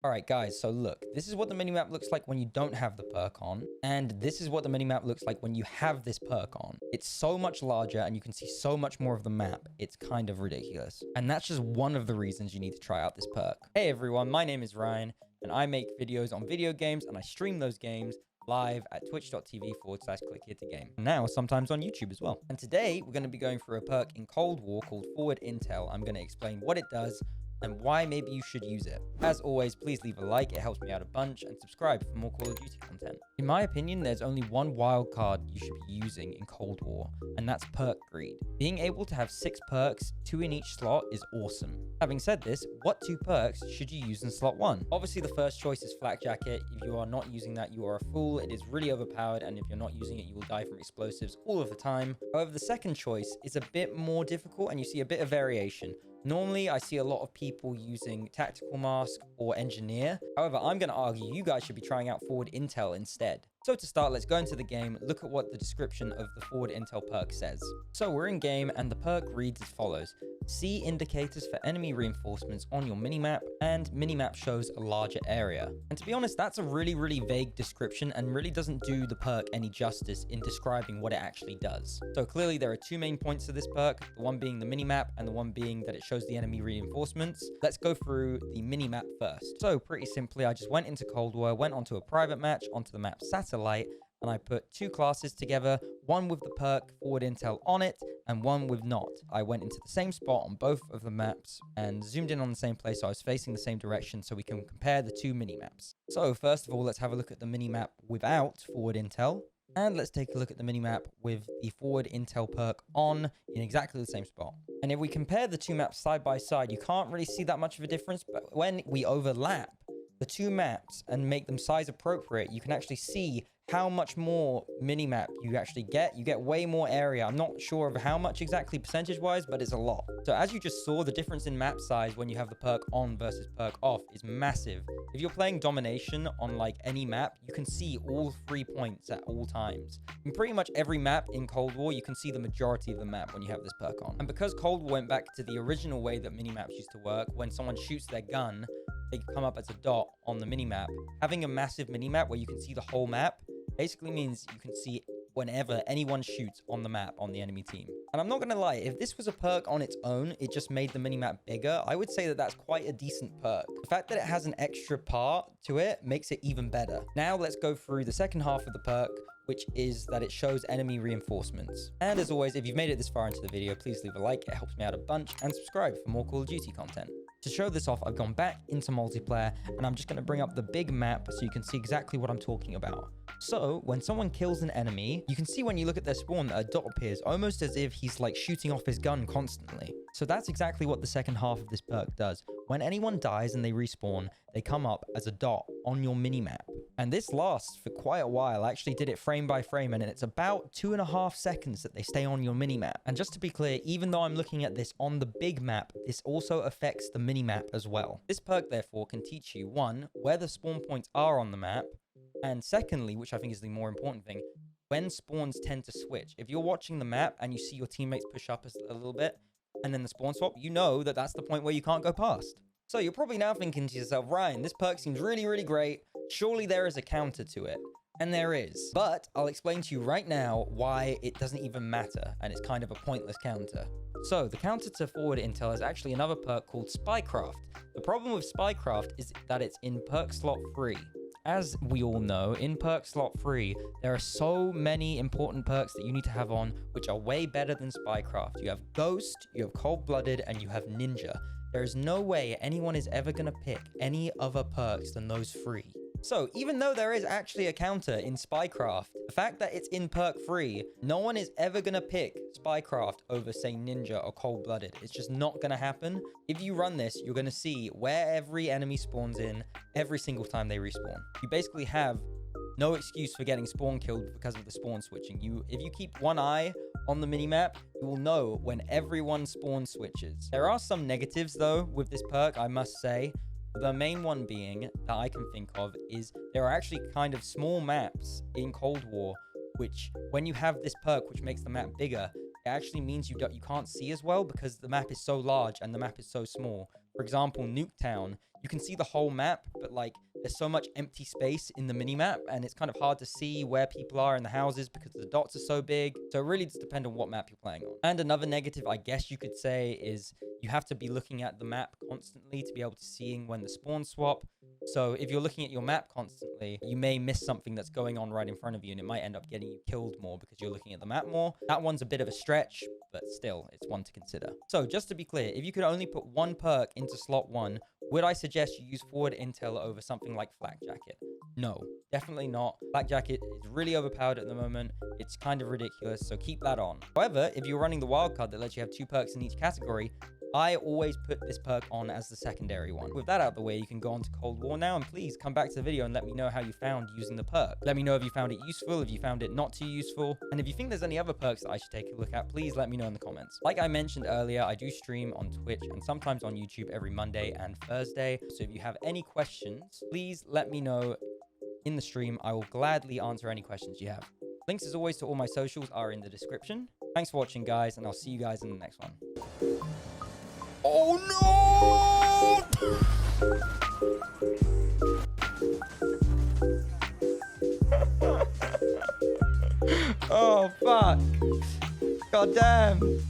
Alright guys, so look, this is what the minimap looks like when you don't have the perk on, and this is what the minimap looks like when you have this perk on. It's so much larger and you can see so much more of the map, it's kind of ridiculous. And that's just one of the reasons you need to try out this perk. Hey everyone, my name is Ryan, and I make videos on video games and I stream those games live at twitch.tv/click here to game. Now, sometimes on YouTube as well. And today, we're going to be going through a perk in Cold War called Forward Intel. I'm going to explain what it does and why maybe you should use it. As always, please leave a like, it helps me out a bunch, and subscribe for more Call of Duty content. In my opinion, there's only one wild card you should be using in Cold War, and that's Perk Greed. Being able to have 6 perks, 2 in each slot, is awesome. Having said this, what 2 perks should you use in slot 1? Obviously, the first choice is Flack Jacket. If you are not using that, you are a fool. It is really overpowered, and if you're not using it, you will die from explosives all of the time. However, the second choice is a bit more difficult, and you see a bit of variation. Normally, I see a lot of people using Tactical Mask or Engineer. However, I'm going to argue you guys should be trying out Forward Intel instead. So to start, let's go into the game, look at what the description of the Forward Intel perk says. So we're in game, and the perk reads as follows. See indicators for enemy reinforcements on your minimap, and minimap shows a larger area. And to be honest, that's a really vague description and really doesn't do the perk any justice in describing what it actually does. So clearly there are 2 main points to this perk, the one being the minimap and the one being that it shows the enemy reinforcements. Let's go through the minimap first. So pretty simply, I just went into Cold War, went onto a private match onto the map Satellite, and I put 2 classes together, one with the perk Forward Intel on it, and one with not. I went into the same spot on both of the maps and zoomed in on the same place, so I was facing the same direction so we can compare the 2 mini-maps. So first of all, let's have a look at the mini-map without Forward Intel, and let's take a look at the mini-map with the Forward Intel perk on in exactly the same spot. And if we compare the 2 maps side by side, you can't really see that much of a difference, but when we overlap the 2 maps and make them size appropriate, you can actually see how much more minimap you actually get. You get way more area. I'm not sure of how much exactly percentage-wise, but it's a lot. So as you just saw, the difference in map size when you have the perk on versus perk off is massive. If you're playing domination on like any map, you can see all 3 points at all times. In pretty much every map in Cold War, you can see the majority of the map when you have this perk on. And because Cold War went back to the original way that minimaps used to work, when someone shoots their gun, they come up as a dot on the minimap. Having a massive minimap where you can see the whole map basically means you can see whenever anyone shoots on the map on the enemy team. And I'm not going to lie, if this was a perk on its own, it just made the minimap bigger, I would say that that's quite a decent perk. The fact that it has an extra part to it makes it even better. Now let's go through the second half of the perk, which is that it shows enemy reinforcements. And as always, if you've made it this far into the video, please leave a like, it helps me out a bunch, and subscribe for more Call of Duty content. To show this off, I've gone back into multiplayer, and I'm just going to bring up the big map so you can see exactly what I'm talking about. So, when someone kills an enemy, you can see when you look at their spawn that a dot appears, almost as if he's like shooting off his gun constantly. So that's exactly what the second half of this perk does. When anyone dies and they respawn, they come up as a dot on your minimap. And this lasts for quite a while. I actually did it frame by frame, and it's about 2.5 seconds that they stay on your minimap. And just to be clear, even though I'm looking at this on the big map, this also affects the minimap as well. This perk, therefore, can teach you, 1, where the spawn points are on the map, and secondly, which I think is the more important thing, when spawns tend to switch. If you're watching the map and you see your teammates push up a little bit, and then the spawn swap, you know that that's the point where you can't go past. So you're probably now thinking to yourself, Ryan, this perk seems really great. Surely there is a counter to it. And there is. But I'll explain to you right now why it doesn't even matter, and it's kind of a pointless counter. So the counter to Forward Intel is actually another perk called Spycraft. The problem with Spycraft is that it's in perk slot 3. As we all know, in perk slot 3, there are so many important perks that you need to have on, which are way better than Spycraft. You have Ghost, you have Cold-Blooded, and you have Ninja. There is no way anyone is ever going to pick any other perks than those 3. So, even though there is actually a counter in Spycraft, the fact that it's in perk 3, no one is ever going to pick Spycraft over, say, Ninja or Cold-Blooded. It's just not going to happen. If you run this, you're going to see where every enemy spawns in every single time they respawn. You basically have no excuse for getting spawn killed because of the spawn switching. If you keep one eye on the minimap, you will know when everyone spawn switches. There are some negatives, though, with this perk, I must say. The main one being that I can think of is there are actually kind of small maps in Cold War, which when you have this perk, which makes the map bigger, it actually means you can't see as well because the map is so large and the map is so small. For example, Nuketown, you can see the whole map, but like there's so much empty space in the mini-map, and it's kind of hard to see where people are in the houses because the dots are so big. So it really does depend on what map you're playing on. And another negative, I guess you could say, is you have to be looking at the map constantly to be able to see when the spawn swap. So if you're looking at your map constantly, you may miss something that's going on right in front of you, and it might end up getting you killed more because you're looking at the map more. That one's a bit of a stretch, but still, it's one to consider. So just to be clear, if you could only put one perk into slot 1, would I suggest you use Forward Intel over something like Flack Jacket? No, definitely not. Flack Jacket is really overpowered at the moment. It's kind of ridiculous, so keep that on. However, if you're running the wildcard that lets you have 2 perks in each category, I always put this perk on as the secondary one. With that out of the way, you can go on to Cold War now, and please come back to the video and let me know how you found using the perk. Let me know if you found it useful, if you found it not too useful, and if you think there's any other perks that I should take a look at, please let me know in the comments. Like I mentioned earlier, I do stream on Twitch and sometimes on YouTube every Monday and Thursday, so if you have any questions, please let me know in the stream. I will gladly answer any questions you have. Links, as always, to all my socials are in the description. Thanks for watching, guys, and I'll see you guys in the next one. Oh no! Oh fuck! God damn!